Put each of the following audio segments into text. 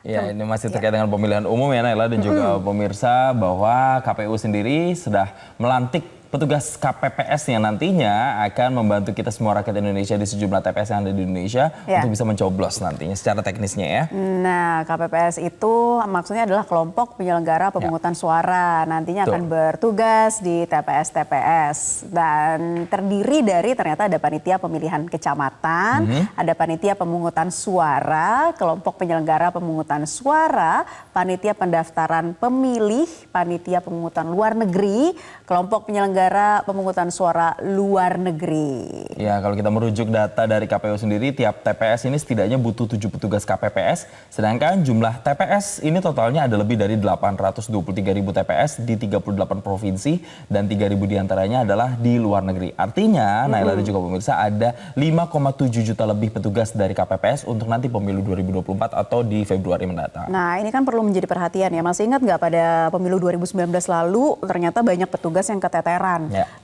Ya, ini masih terkait dengan pemilihan umum ya Naila dan juga pemirsa bahwa KPU sendiri sudah melantik petugas KPPS yang nantinya akan membantu kita semua rakyat Indonesia di sejumlah TPS yang ada di Indonesia untuk bisa mencoblos nantinya secara teknisnya ya. Nah, KPPS itu maksudnya adalah kelompok penyelenggara pemungutan suara. Nantinya akan bertugas di TPS-TPS dan terdiri dari ternyata ada panitia pemilihan kecamatan, ada panitia pemungutan suara, kelompok penyelenggara pemungutan suara, panitia pendaftaran pemilih, panitia pemungutan luar negeri, kelompok penyelenggara pemungutan suara luar negeri. Ya, kalau kita merujuk data dari KPU sendiri, tiap TPS ini setidaknya butuh 7 petugas KPPS, sedangkan jumlah TPS ini totalnya ada lebih dari 823.000 TPS di 38 provinsi dan 3.000 diantaranya adalah di luar negeri. Artinya, Naila dan juga pemirsa ada 5,7 juta lebih petugas dari KPPS untuk nanti pemilu 2024 atau di Februari mendatang. Nah, ini kan perlu menjadi perhatian ya. Masih ingat nggak pada pemilu 2019 lalu ternyata banyak petugas yang keteteran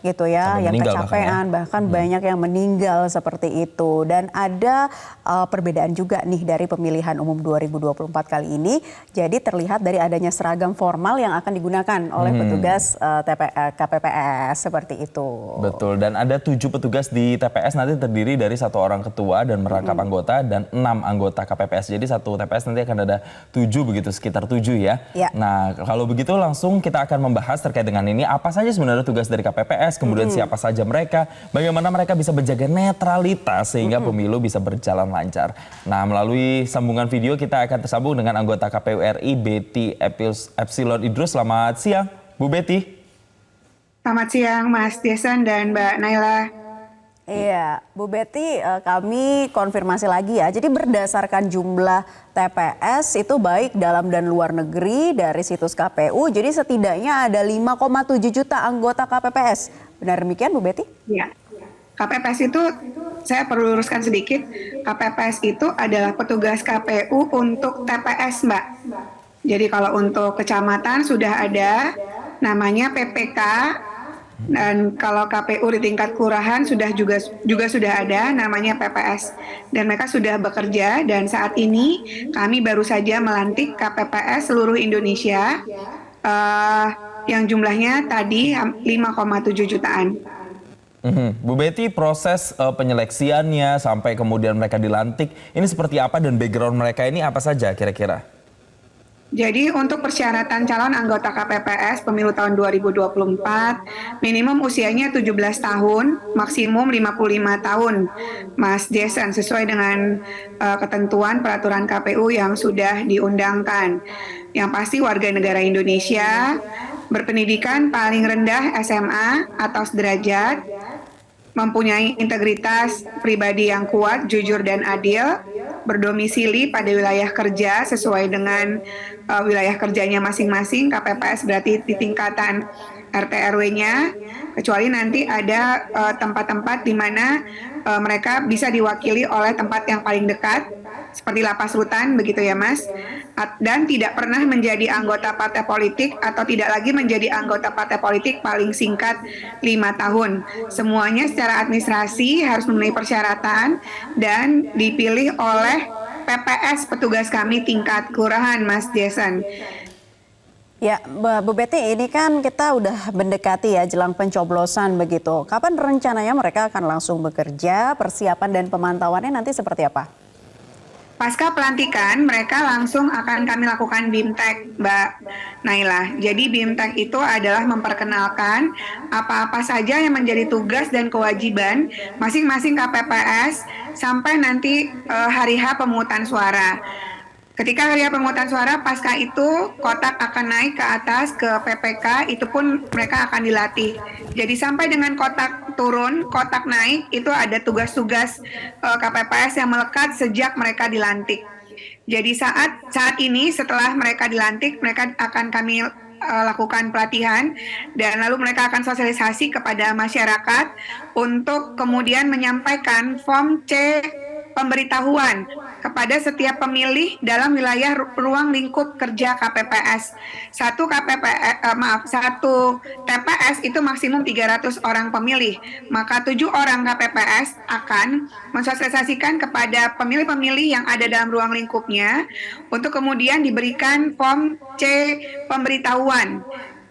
gitu ya, yang kecapean, bahkan banyak yang meninggal seperti itu. Dan ada perbedaan juga nih dari pemilihan umum 2024 kali ini. Jadi terlihat dari adanya seragam formal yang akan digunakan oleh petugas KPPS seperti itu. Betul, dan ada 7 petugas di TPS nanti terdiri dari 1 orang ketua dan merangkap anggota dan 6 anggota KPPS. Jadi satu TPS nanti akan ada 7 begitu, sekitar 7 ya. Nah, kalau begitu langsung kita akan membahas terkait dengan ini apa saja sebenarnya tugas dari KPPS, kemudian siapa saja mereka, bagaimana mereka bisa menjaga netralitas sehingga pemilu bisa berjalan lancar. Nah, melalui sambungan video kita akan tersambung dengan anggota KPU RI Betty Epsilon Idrus. Selamat siang, Bu Betty. Selamat siang, Mas Jason dan Mbak Naila. Iya, Bu Betty, kami konfirmasi lagi ya. Jadi berdasarkan jumlah TPS itu baik dalam dan luar negeri dari situs KPU, jadi setidaknya ada 5,7 juta anggota KPPS. Benar demikian, Bu Betty? Iya. KPPS itu, saya perlu luruskan sedikit, KPPS itu adalah petugas KPU untuk TPS, Mbak. Jadi kalau untuk kecamatan sudah ada, namanya PPK. Dan kalau KPU di tingkat kelurahan juga sudah ada namanya PPS dan mereka sudah bekerja dan saat ini kami baru saja melantik KPPS seluruh Indonesia yang jumlahnya tadi 5,7 jutaan. Bu Betty, proses penyeleksiannya sampai kemudian mereka dilantik ini seperti apa dan background mereka ini apa saja kira-kira? Jadi untuk persyaratan calon anggota KPPS pemilu tahun 2024 minimum usianya 17 tahun, maksimum 55 tahun, Mas Jason, sesuai dengan ketentuan peraturan KPU yang sudah diundangkan. Yang pasti warga negara Indonesia, berpendidikan paling rendah SMA atau sederajat, mempunyai integritas pribadi yang kuat, jujur dan adil, berdomisili pada wilayah kerja sesuai dengan wilayah kerjanya masing-masing. KPPS berarti di tingkatan RT RW-nya, kecuali nanti ada tempat-tempat di mana mereka bisa diwakili oleh tempat yang paling dekat, seperti lapas rutan, begitu ya Mas, dan tidak pernah menjadi anggota partai politik atau tidak lagi menjadi anggota partai politik paling singkat 5 tahun. Semuanya secara administrasi harus memenuhi persyaratan dan dipilih oleh PPS petugas kami tingkat kelurahan, Mas Jason. Ya, Bu Betty, ini kan kita udah mendekati ya jelang pencoblosan begitu. Kapan rencananya mereka akan langsung bekerja, persiapan dan pemantauannya nanti seperti apa? Pasca pelantikan, mereka langsung akan kami lakukan BIMTEK, Mbak Naila. Jadi BIMTEK itu adalah memperkenalkan apa-apa saja yang menjadi tugas dan kewajiban masing-masing KPPS sampai nanti hari H pemungutan suara. Ketika hari pemungutan suara, pasca itu kotak akan naik ke atas ke PPK, itu pun mereka akan dilatih. Jadi sampai dengan kotak turun, kotak naik, itu ada tugas-tugas KPPS yang melekat sejak mereka dilantik. Jadi saat ini setelah mereka dilantik, mereka akan kami lakukan pelatihan dan lalu mereka akan sosialisasi kepada masyarakat untuk kemudian menyampaikan form C pemberitahuan kepada setiap pemilih dalam wilayah ruang lingkup kerja KPPS. Satu TPS itu maksimum 300 orang pemilih. Maka 7 orang KPPS akan mensosialisasikan kepada pemilih-pemilih yang ada dalam ruang lingkupnya untuk kemudian diberikan form C pemberitahuan,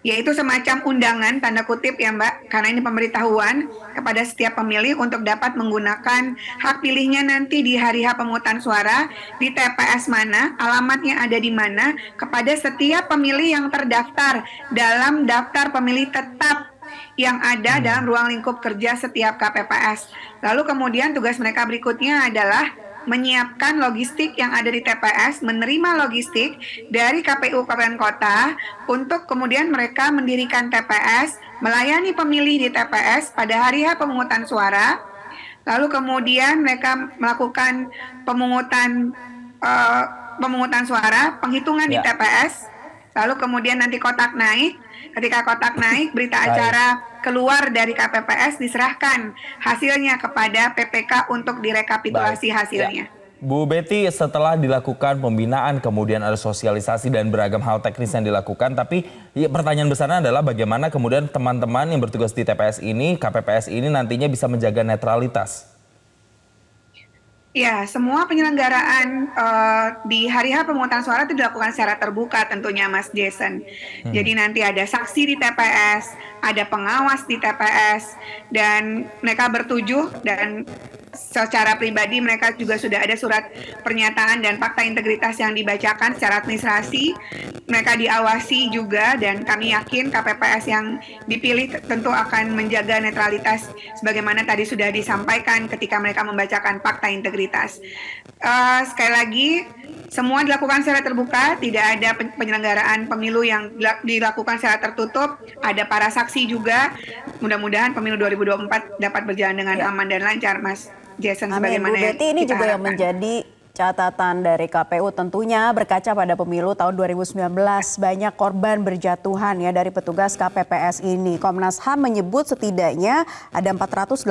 yaitu semacam undangan tanda kutip ya Mbak, karena ini pemberitahuan kepada setiap pemilih untuk dapat menggunakan hak pilihnya nanti di hari H pemungutan suara di TPS mana, alamatnya ada di mana, kepada setiap pemilih yang terdaftar dalam daftar pemilih tetap yang ada dalam ruang lingkup kerja setiap KPPS. Lalu kemudian tugas mereka berikutnya adalah menyiapkan logistik yang ada di TPS, menerima logistik dari KPU Kabupaten Kota untuk kemudian mereka mendirikan TPS, melayani pemilih di TPS pada hari H pemungutan suara. Lalu kemudian mereka melakukan pemungutan suara, penghitungan di TPS. Lalu kemudian nanti kotak naik. Ketika kotak naik, berita acara keluar dari KPPS diserahkan hasilnya kepada PPK untuk direkapitulasi hasilnya. Bu Betty, setelah dilakukan pembinaan, kemudian ada sosialisasi dan beragam hal teknis yang dilakukan, tapi pertanyaan besarnya adalah bagaimana kemudian teman-teman yang bertugas di TPS ini, KPPS ini nantinya bisa menjaga netralitas? Ya, semua penyelenggaraan di hari H pemungutan suara itu dilakukan secara terbuka tentunya Mas Jason. Jadi nanti ada saksi di TPS, ada pengawas di TPS, dan mereka bertujuh dan secara pribadi mereka juga sudah ada surat pernyataan dan fakta integritas yang dibacakan secara administrasi. Mereka diawasi juga dan kami yakin KPPS yang dipilih tentu akan menjaga netralitas sebagaimana tadi sudah disampaikan ketika mereka membacakan fakta integritas. Sekali lagi, semua dilakukan secara terbuka, tidak ada penyelenggaraan pemilu yang dilakukan secara tertutup, ada para saksi juga. Mudah-mudahan pemilu 2024 dapat berjalan dengan aman dan lancar, Mas Jason. Amin. Bu Betty, ini juga yang menjadi catatan dari KPU tentunya berkaca pada pemilu tahun 2019 banyak korban berjatuhan ya dari petugas KPPS ini. Komnas HAM menyebut setidaknya ada 485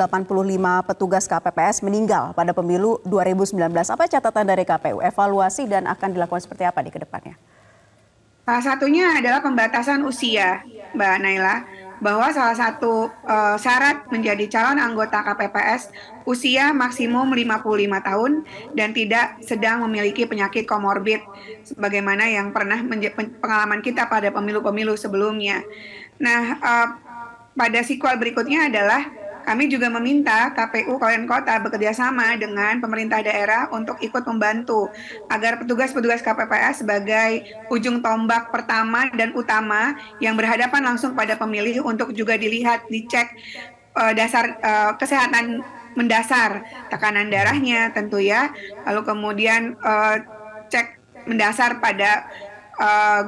petugas KPPS meninggal pada pemilu 2019. Apa catatan dari KPU? Evaluasi dan akan dilakukan seperti apa di kedepannya? Salah satunya adalah pembatasan usia, Mbak Naila, bahwa salah satu syarat menjadi calon anggota KPPS usia maksimum 55 tahun dan tidak sedang memiliki penyakit komorbid sebagaimana yang pernah pengalaman kita pada pemilu-pemilu sebelumnya. Nah, pada sequel berikutnya adalah kami juga meminta KPU Kabupaten Kota bekerja sama dengan pemerintah daerah untuk ikut membantu agar petugas-petugas KPPS sebagai ujung tombak pertama dan utama yang berhadapan langsung pada pemilih untuk juga dicek dasar kesehatan mendasar, tekanan darahnya tentu ya, lalu kemudian cek mendasar pada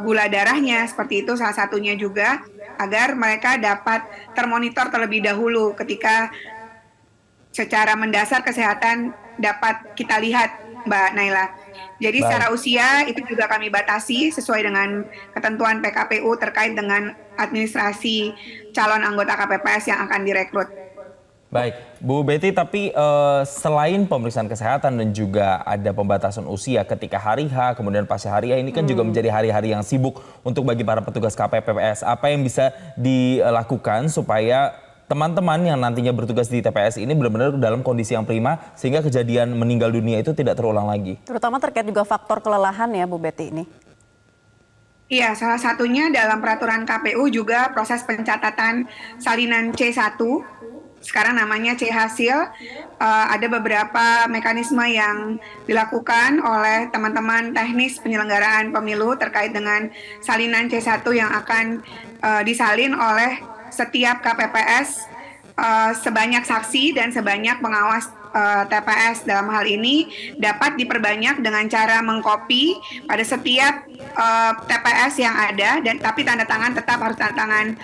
gula darahnya, seperti itu salah satunya juga, agar mereka dapat termonitor terlebih dahulu ketika secara mendasar kesehatan dapat kita lihat, Mbak Naila. Jadi secara usia itu juga kami batasi sesuai dengan ketentuan PKPU terkait dengan administrasi calon anggota KPPS yang akan direkrut. Baik, Bu Betty, tapi selain pemeriksaan kesehatan dan juga ada pembatasan usia ketika hari H, kemudian pasca hari H ini kan juga menjadi hari-hari yang sibuk untuk bagi para petugas KPPS. Apa yang bisa dilakukan supaya teman-teman yang nantinya bertugas di TPS ini benar-benar dalam kondisi yang prima sehingga kejadian meninggal dunia itu tidak terulang lagi? Terutama terkait juga faktor kelelahan ya Bu Betty ini. Iya, salah satunya dalam peraturan KPU juga proses pencatatan salinan C1. Sekarang namanya C hasil, ada beberapa mekanisme yang dilakukan oleh teman-teman teknis penyelenggaraan pemilu terkait dengan salinan C1 yang akan disalin oleh setiap KPPS sebanyak saksi dan sebanyak pengawas TPS dalam hal ini dapat diperbanyak dengan cara mengcopy pada setiap TPS yang ada, dan tapi tanda tangan tetap harus tanda tangan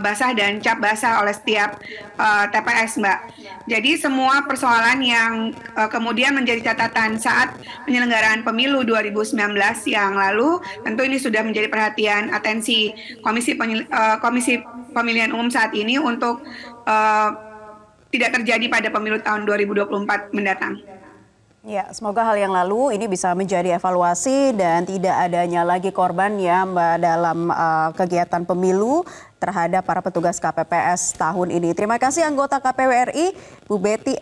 basah dan cap basah oleh setiap TPS, Mbak. Jadi semua persoalan yang kemudian menjadi catatan saat penyelenggaraan pemilu 2019 yang lalu, tentu ini sudah menjadi perhatian atensi Komisi Pemilihan Umum saat ini untuk tidak terjadi pada pemilu tahun 2024 mendatang. Ya, semoga hal yang lalu ini bisa menjadi evaluasi dan tidak adanya lagi korban ya Mbak dalam kegiatan pemilu terhadap para petugas KPPS tahun ini. Terima kasih anggota KPU RI, Bu Betty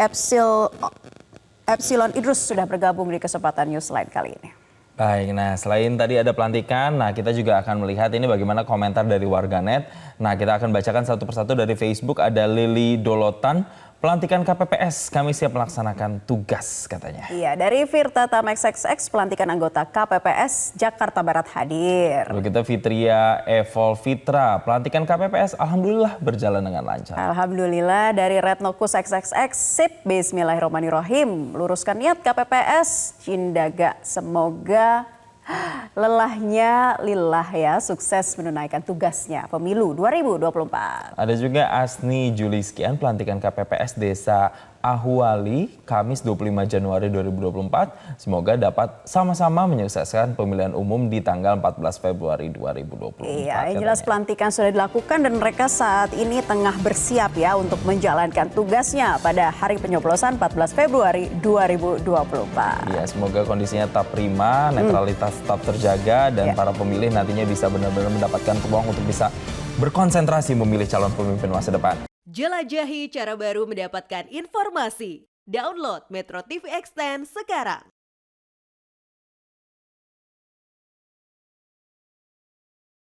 Epsilon Idrus sudah bergabung di kesempatan Newsline kali ini. Baik, nah selain tadi ada pelantikan, nah kita juga akan melihat ini bagaimana komentar dari warganet. Nah kita akan bacakan satu persatu dari Facebook, ada Lili Dolotan. Pelantikan KPPS, kami siap melaksanakan tugas katanya. Iya, dari Virta Tamex XX, pelantikan anggota KPPS Jakarta Barat hadir. Lalu kita Fitria Evol Fitra, pelantikan KPPS alhamdulillah berjalan dengan lancar. Alhamdulillah dari Retnokus XXX, sip, bismillahirrahmanirrahim. Luruskan niat KPPS, Cindaga, semoga lelahnya lillah ya, sukses menunaikan tugasnya pemilu 2024. Ada juga Asni Juliskian, pelantikan KPPS Desa Ahwali, Kamis 25 Januari 2024. Semoga dapat sama-sama menyukseskan pemilihan umum di tanggal 14 Februari 2024. Iya, yang jelas pelantikan sudah dilakukan dan mereka saat ini tengah bersiap ya untuk menjalankan tugasnya pada hari penyoblosan 14 Februari 2024. Iya, semoga kondisinya tetap prima, netralitas tetap terjaga dan para pemilih nantinya bisa benar-benar mendapatkan peluang untuk bisa berkonsentrasi memilih calon pemimpin masa depan. Jelajahi cara baru mendapatkan informasi. Download Metro TV Extend sekarang.